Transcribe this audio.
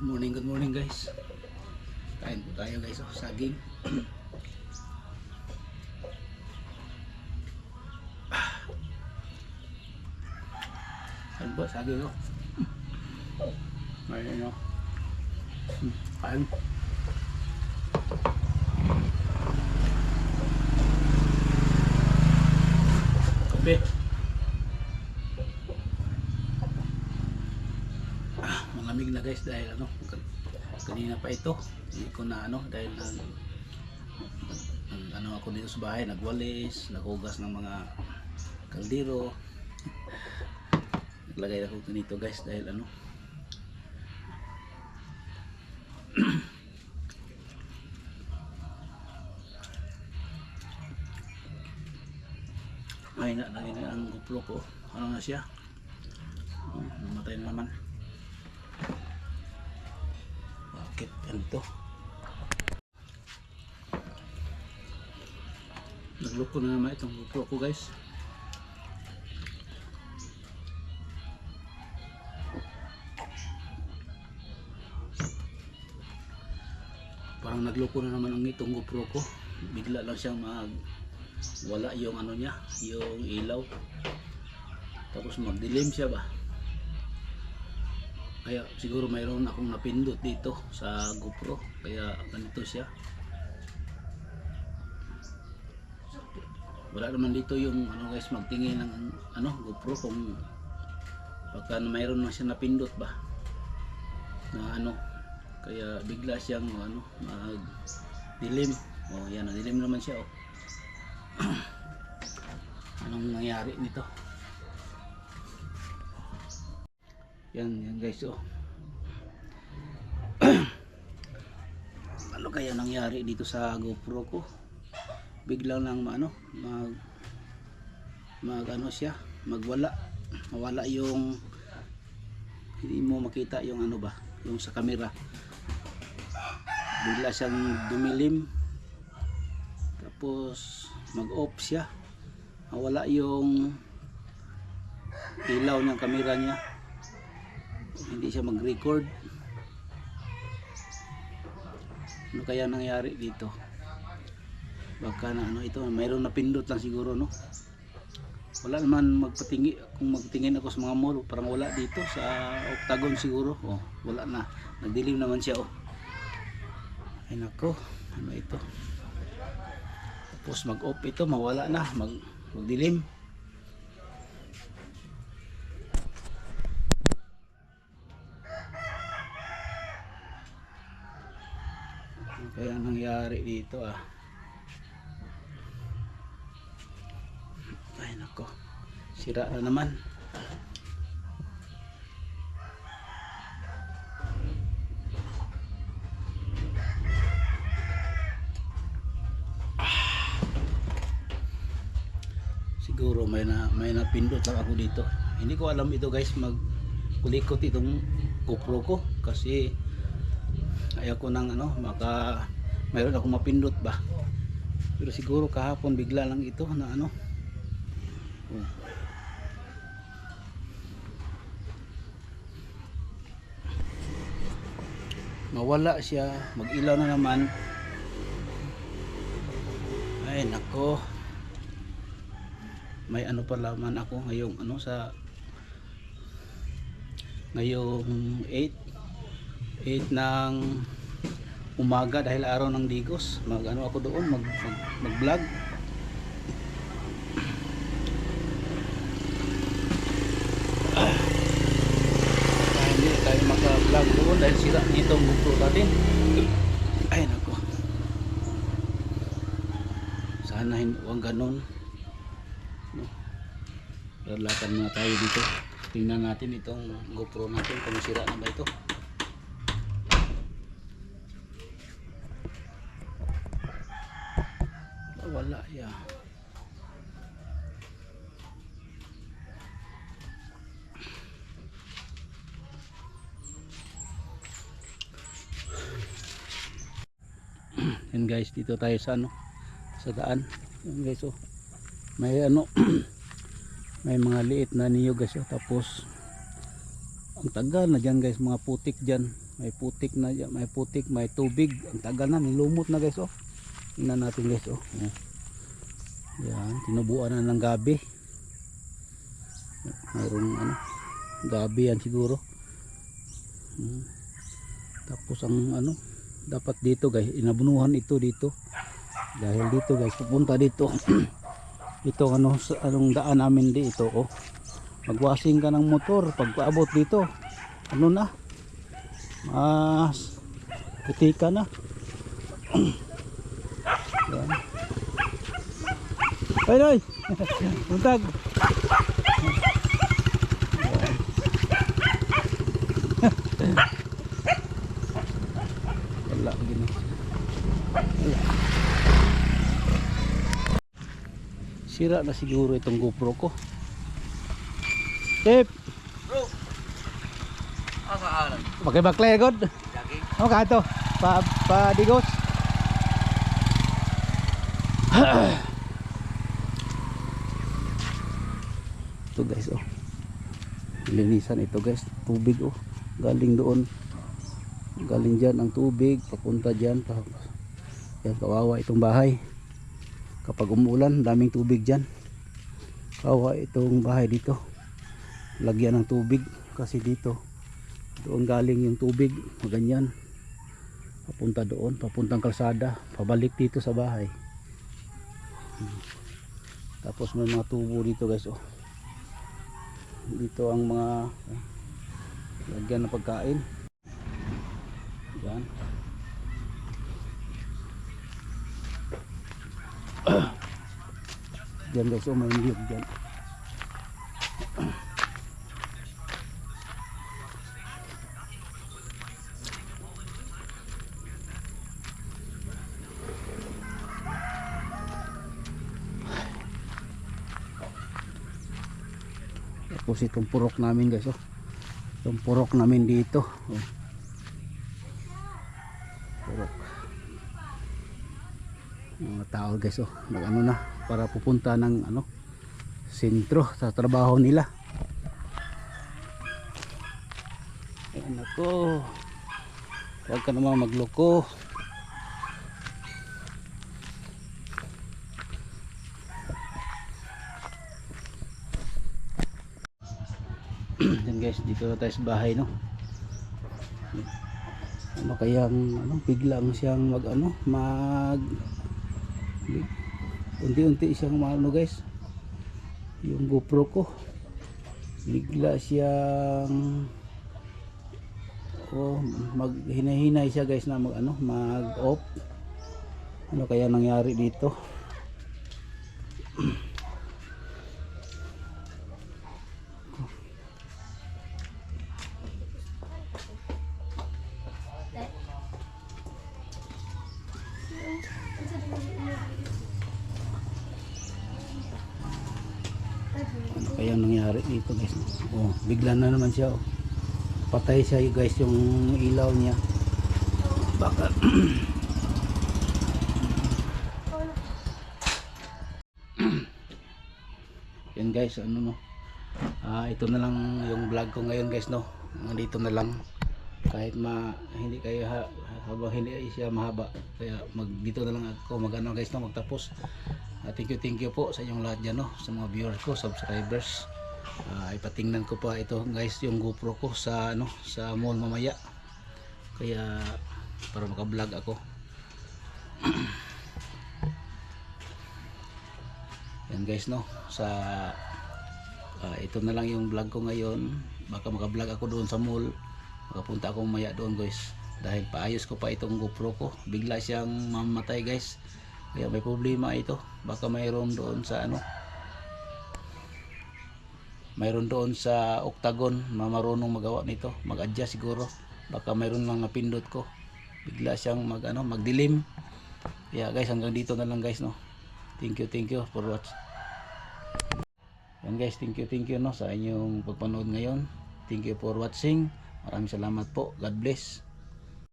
Good morning guys. Kain po tayo guys, saging. Kain po, saging oh. Ayun oh. Kain. Kape. Malamig na guys dahil kanina pa ito hindi ko na dahil ako dito sa bahay, nagwalis, naghugas ng mga kaldero, naglagay ako dito guys dahil mahina na ang GoPro ko, na siya, namatay na naman. Bakit ganito? Nagloko na naman itong GoPro ko guys. Parang nagloko na naman ang itong GoPro ko. Bigla lang siyang wala yung niya, yung ilaw. Tapos magdilim siya ba? Kaya siguro mayroon akong napindot dito sa GoPro, kaya ganito siya. Wala naman dito yung guys, magtingin ng GoPro kung baka mayroon na siya napindot ba na kaya bigla siyang magdilim. Oh, yan, dilim naman siya oh. Anong nangyari nito? Yan guys oh. Ano kaya nangyari dito sa GoPro ko? Biglang lang siya, mawala yung, hindi mo makita yung yung sa camera. Bigla siyang dumilim, tapos mag-off siya, mawala yung ilaw ng camera niya, hindi siya mag-record. Ano kaya nangyari dito? Baka na ito, mayroon na pindot lang siguro no. Wala naman magpatingin, kung magtingin ako sa mga mall, parang wala dito sa Octagon siguro. Oh, wala na. Nagdilim naman siya oh. Ay nako, ito? Tapos mag-off ito, mawala na, magdilim. Kaya nangyari dito ah. Ay nako, sira na naman. Siguro may napindot lang ako dito. Hindi ko alam ito guys, magkulikot itong GoPro ko kasi ayaw ko nang mayroon ako mapindot ba. Pero siguro kahapon bigla lang ito na mawala siya, mag-ilaw na naman. Ay nako, may pa laman ako ngayong ngayong 8 ng umaga dahil araw ng Digos. Ako doon mag-vlog. Hindi tayo maka-vlog doon dahil sira itong GoPro natin. Ay nako, sana huwag ganun no? Lalakad na tayo dito, tingnan natin itong GoPro natin kung sira na ba ito. Wala ya. Yan guys, dito tayo sa sa daan. Yan guys oh. May may mga liit na niyog guys oh. Tapos ang tagal na dyan guys, mga putik dyan. may putik na, may putik, may tubig. Ang tagal na, nilumot na guys. Oh, tingnan natin guys. Oh, yan, tinubuan na ng gabi. Mayroong ano, gabi yan siguro. Tapos ang ano, dapat dito guys, inabunuhan ito dito. Dahil dito guys, pupunta dito. Ito ano, anong daan namin dito. Oh, magwashing ka ng motor pag paabot dito. Ano na, mas puti ka na. Yan. Ay ay, buntag. Wala gini. Sira na siguro itong GoPro ko. Tip. Bro. Asa alam? Pakai baklay god. Lagi. Ano ka ito? Pa digos. Ito guys, oh. Linisan ito guys. Tubig, oh. Galing doon. Galing dyan ang tubig. Papunta dyan. Yan, kawawa itong bahay. Kapag umulan, daming tubig dyan. Kawawa itong bahay dito. Lagyan ng tubig. Kasi dito, doon galing yung tubig. Ganyan. Papunta doon. Papuntang kalsada. Pabalik dito sa bahay. Tapos may mga tubo dito guys, oh. Dito ang mga lagyan ng pagkain. Yan. Yan guys, oh, may niyog dyan. Tapos itong purok namin guys, oh. Itong purok namin dito, oh. Purok. Mga tao guys, oh, nag ano na para pupunta ng ano, sentro sa trabaho nila. Ayan ako. Huwag ka naman magloko. Yan guys, dito na tayo sa bahay, no. Ano kayang ano, biglang siyang mag ano, unti-unti siyang maano guys. Yung GoPro ko bigla siyang maghinay-hinay siya guys na mag ano, mag off. Ano kaya nangyari dito? Ano kaya nangyari dito guys? Oh, bigla na naman siya, oh. Patay siya guys yung ilaw niya. Baka yan guys, ano no. Ito na lang yung vlog ko ngayon guys, no. Dito na lang. Kahit hindi kayo habang hindi siya mahaba. Kaya dito na lang ako magano guys, no, magtapos. Thank you po sa inyong lahat dyan, no, sa mga viewers ko, subscribers. Ipatingnan ko pa ito guys, yung GoPro ko sa ano, sa mall mamaya. Kaya para maka-vlog ako. Yan guys, no, sa ito na lang yung vlog ko ngayon. Baka maka-vlog ako doon sa mall. Makapunta ako mamaya doon guys. Dahil paayos ko pa itong GoPro ko. Bigla siyang mamatay guys. Kaya may problema ito. Baka mayroon doon sa ano, mayroon doon sa Octagon na marunong magawa nito, mag-adjust siguro. Baka mayroon lang napindot ko, bigla siyang magdilim. Kaya guys, hanggang dito na lang guys, no. Thank you for watching. Yan guys, thank you no sa inyong pagpanood ngayon. Thank you for watching. Maraming salamat po. God bless.